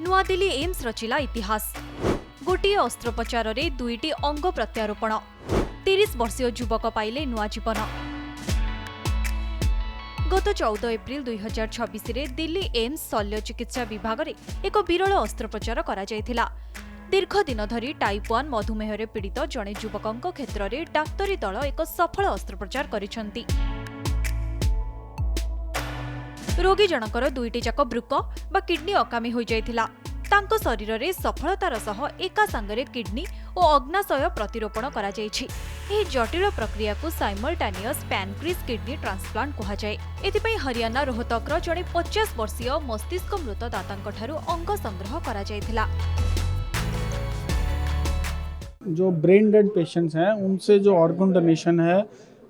नुआदिल्ली AIIMS रचिला इतिहास। गोटे अस्त्रोपचार रे दुईटी अंग प्रत्यारोपण। 30 वर्षीय युवक पाइले नुआ जीवन। गत 14 एप्रिल 2026 रे दिल्ली एम्स शल्य चिकित्सा विभाग रे एक विरल अस्त्रोपचार करा जायथिला। दीर्घ दिन धरी टाइप 1 मधुमेह रे पीड़ित जणे युवकंक क्षेत्र रे डाक्तरी दल एक सफल अस्त्रोपचार करिसंती। रोगी जनकर दुईटी जाक ब्रुक बा किडनी अकामी हो जायथिला। तांको शरीर रे सफलतार सह एका संगरे किडनी और अग्नाशय प्रतिरोपण करा जायछि। एही जटिल प्रक्रिया को साइमल्टेनियस पैनक्रीज किडनी ट्रांसप्लांट कहा जाय। एथिपई हरियाणा रोहतकर जणे 50 वर्षीय मस्तिष्क मृत दातांक ठारू अंग संग्रह करा जायथिला। जो ब्रेन डेड पेशेंट्स हैं उनसे जो ऑर्गन डोनेशन है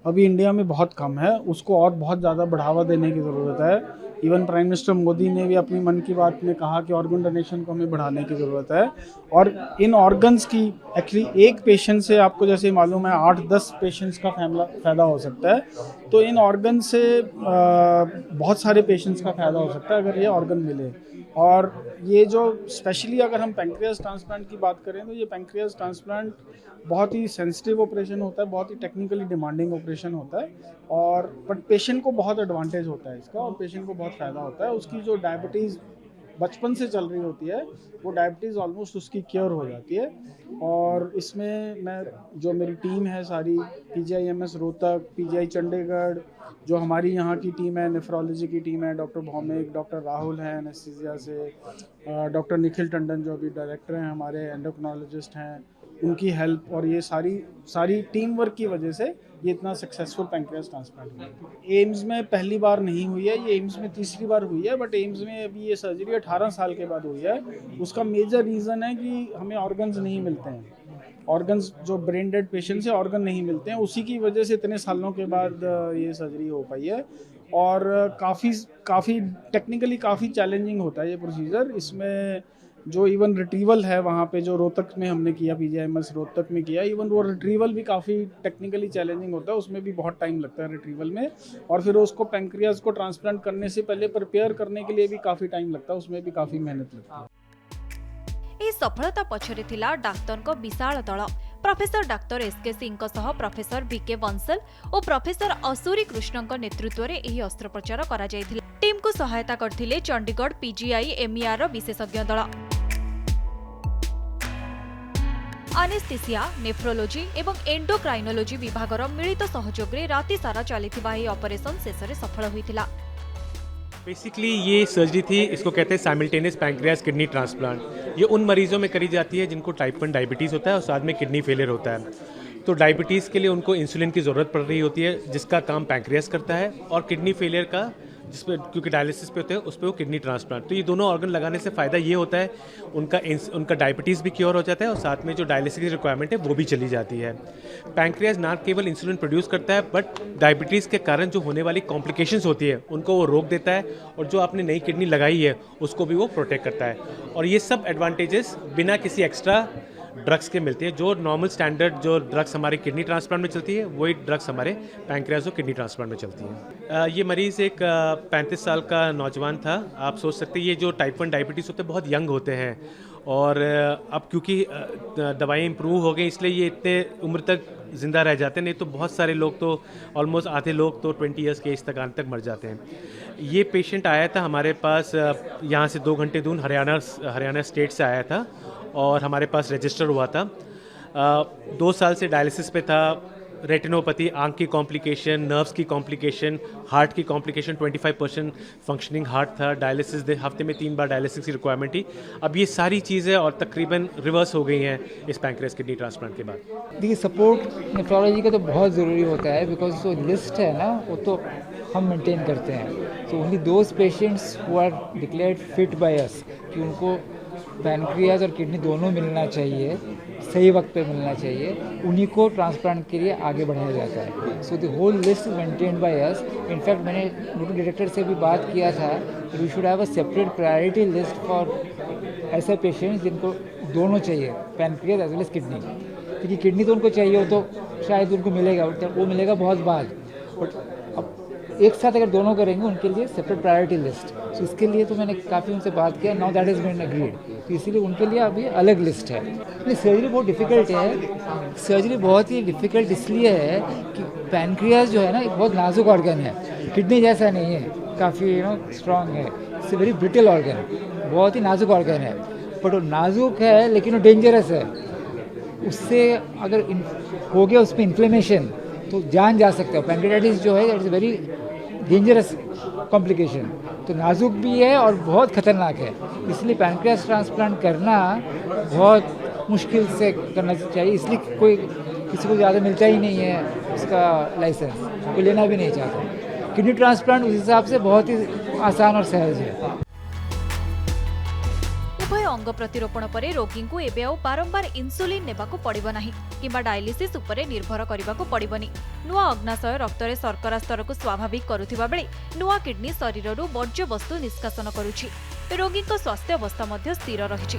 अभी इंडिया में बहुत कम है, उसको और बहुत ज़्यादा बढ़ावा देने की ज़रूरत है। इवन प्राइम मिनिस्टर मोदी ने भी अपनी मन की बात में कहा कि ऑर्गन डोनेशन को हमें बढ़ाने की ज़रूरत है। और इन ऑर्गन्स की एक्चुअली एक पेशेंट से आपको जैसे मालूम है 8-10 पेशेंट्स का फ़ायदा हो सकता है। तो इन ऑर्गन से बहुत सारे पेशेंट्स का फ़ायदा हो सकता है अगर ये ऑर्गन मिले। और ये जो स्पेशली अगर हम पैंक्रियास ट्रांसप्लांट की बात करें तो ये पैंक्रियास ट्रांसप्लांट बहुत ही सेंसिटिव ऑपरेशन होता है, बहुत ही टेक्निकली डिमांडिंग ऑपरेशन होता है। और बट पेशेंट को बहुत एडवांटेज होता है इसका और पेशेंट को बहुत फ़ायदा होता है। उसकी जो डायबिटीज़ बचपन से चल रही होती है वो डायबिटीज़ ऑलमोस्ट उसकी क्योर हो जाती है। और इसमें मैं जो मेरी टीम है सारी PGIMS रोहतक, PGI चंडीगढ़, जो हमारी यहाँ की टीम है नेफ्रोलॉजी की टीम है, डॉक्टर भौमिक, डॉक्टर राहुल हैं एनेस्थीसिया से, डॉक्टर निखिल टंडन जो अभी डायरेक्टर हैं हमारे, एंडोक्रिनोलॉजिस्ट हैं, उनकी हेल्प और ये सारी टीम वर्क की वजह से ये इतना सक्सेसफुल पैंक्रियास ट्रांसप्लांट हुआ है। एम्स में पहली बार नहीं हुई है, ये एम्स में तीसरी बार हुई है। बट एम्स में अभी ये सर्जरी 18 साल के बाद हुई है। उसका मेजर रीज़न है कि हमें ऑर्गन्स नहीं मिलते हैं। ऑर्गन्स जो ब्रेन डेड पेशेंट्स है ऑर्गन नहीं मिलते हैं, उसी की वजह से इतने सालों के बाद ये सर्जरी हो पाई है। और काफ़ी टेक्निकली काफ़ी चैलेंजिंग होता है ये प्रोसीजर। इसमें जो इवन रिट्रीवल है वहाँ पे जो रोहतक में हमने किया, PGIMS रोहतक में किया, इवन वो रिट्रीवल भी काफ़ी टेक्निकली चैलेंजिंग होता है, उसमें भी बहुत टाइम लगता है रिट्रीवल में। और फिर उसको पैंक्रियास को ट्रांसप्लांट करने से पहले प्रिपेयर करने के लिए भी काफ़ी टाइम लगता है, उसमें भी काफ़ी मेहनत लगती है। एही सफलता पछरे थिला डाक्तरक विशाल दल। प्रोफेसर डाक्टर SK सिंह सह प्रोफेसर VK बंसल और प्रोफेसर असुरी कृष्णक नेतृत्व में एही अस्त्रोपचार करा जायथिला। टीम को सहायता करथिले चंडीगढ़ PGI MER विशेषज्ञ दल। एनेस्थीसिया, नेफ्रोलॉजी एवं एंडोक्राइनोलॉजी विभागर मिलित सहयोग रे राति सारा चलिथिबा एही ऑपरेशन शेषरे सफल होइथिला। बेसिकली ये सर्जरी थी, इसको कहते हैं साइमल्टेनियस पैंक्रियास किडनी ट्रांसप्लांट। ये उन मरीजों में करी जाती है जिनको टाइप 1 डायबिटीज़ होता है और साथ में किडनी फेलियर होता है। तो डायबिटीज़ के लिए उनको इंसुलिन की ज़रूरत पड़ रही होती है जिसका काम पैंक्रियास करता है, और किडनी फेलियर का जिस पे क्योंकि डायलिसिस पे होते हैं उस पर वो किडनी ट्रांसप्लांट। तो ये दोनों ऑर्गन लगाने से फ़ायदा ये होता है उनका डायबिटीज़ भी क्योर हो जाता है और साथ में जो डायलिसिस की रिक्वायरमेंट है वो भी चली जाती है। पैंक्रियास ना केवल इंसुलिन प्रोड्यूस करता है बट डायबिटीज़ के कारण जो होने वाली कॉम्प्लिकेशंस होती है उनको वो रोक देता है, और जो आपने नई किडनी लगाई है उसको भी वो प्रोटेक्ट करता है। और ये सब एडवांटेजेस बिना किसी एक्स्ट्रा ड्रग्स के मिलती है। जो नॉर्मल स्टैंडर्ड जो ड्रग्स हमारे किडनी ट्रांसप्लांट में चलती है वही ड्रग्स हमारे पैंक्रियास और किडनी ट्रांसप्लांट में चलती है। ये मरीज़ एक 35 साल का नौजवान था। आप सोच सकते हैं ये जो टाइप 1 डायबिटीज़ होते हैं बहुत यंग होते हैं, और अब क्योंकि दवाएं इम्प्रूव हो गई इसलिए ये इतने उम्र तक ज़िंदा रह जाते हैं। नहीं तो बहुत सारे लोग तो ऑलमोस्ट आधे लोग तो 20 ईयर्स के एज तक आने तक मर जाते हैं। ये पेशेंट आया था हमारे पास यहाँ से 2 घंटे दूर हरियाणा स्टेट से आया था और हमारे पास रजिस्टर हुआ था। 2 साल से डायलिसिस पे था। रेटिनोपैथी, आंख की कॉम्प्लिकेशन, नर्व्स की कॉम्प्लिकेशन, हार्ट की कॉम्प्लिकेशन, 25% फंक्शनिंग हार्ट था। डायलिसिस हफ्ते में 3 बार डायलिसिस की रिक्वायरमेंट थी। अब ये सारी चीज़ें और तकरीबन रिवर्स हो गई हैं इस पैंक्रियास किडनी ट्रांसप्लांट के बाद। देखिए सपोर्ट नेफ्रोलॉजी का तो बहुत ज़रूरी होता है, बिकॉज जो लिस्ट है ना वो तो हम मेंटेन करते हैं। तो only those patients who are declared fit by us कि उनको पैनक्रियाज और किडनी दोनों मिलना चाहिए, सही वक्त पे मिलना चाहिए, उन्हीं को ट्रांसप्लांट के लिए आगे बढ़ाया जाता है। So the whole list is maintained by us. In fact मैंने ड्यूटी डायरेक्टर से भी बात किया था we should have a separate priority list for ऐसे पेशेंट्स जिनको दोनों चाहिए, pancreas as well as kidney. क्योंकि किडनी तो उनको चाहिए हो तो शायद उनको मिलेगा, वो मिलेगा बहुत बाद। बट अब एक साथ अगर दोनों करेंगे उनके लिए सेपरेट प्रायोरिटी लिस्ट, तो इसके लिए तो मैंने काफ़ी उनसे बात किया, now that is been agreed, तो इसीलिए उनके लिए अभी अलग लिस्ट है। नहीं, सर्जरी बहुत डिफ़िकल्ट है, सर्जरी बहुत ही डिफ़िकल्ट इसलिए है कि पैनक्रियाज जो है ना, एक बहुत नाजुक ऑर्गन है, किडनी जैसा नहीं है, काफ़ी स्ट्रॉन्ग है, it's a very brittle organ, बहुत ही नाजुक ऑर्गन है, बट वो नाजुक है लेकिन वो डेंजरस है। उससे अगर हो गया उस पर इन्फ्लेमेशन तो जान जा सकता है। पैंक्रियाटाइटिस जो है इट्स वेरी डेंजरस कॉम्प्लिकेशन, तो नाजुक भी है और बहुत खतरनाक है, इसलिए पैनक्रियास ट्रांसप्लांट करना बहुत मुश्किल से करना चाहिए, इसलिए कोई किसी को ज़्यादा मिलता ही नहीं है उसका लाइसेंस, कोई लेना भी नहीं चाहता। किडनी ट्रांसप्लांट उस हिसाब से बहुत ही आसान और सहज है। उभय अंग प्रतिरोपण पर रोगी को एबे आउ बारंबार इन्सुलिन नेबाकू पड़िबो नाही किंबा डायलिसिस उपरे निर्भर करिबाकू पड़िबोनी। नुआ अग्नाशय रक्तरे शर्करा स्तर को स्वाभाविक करुथिबा बेले नुआ किडनी शरीररू वर्ज्य वस्तु निष्कासन करुछि। रोगी स्वास्थ्य अवस्था मध्य स्थिर रहिछि।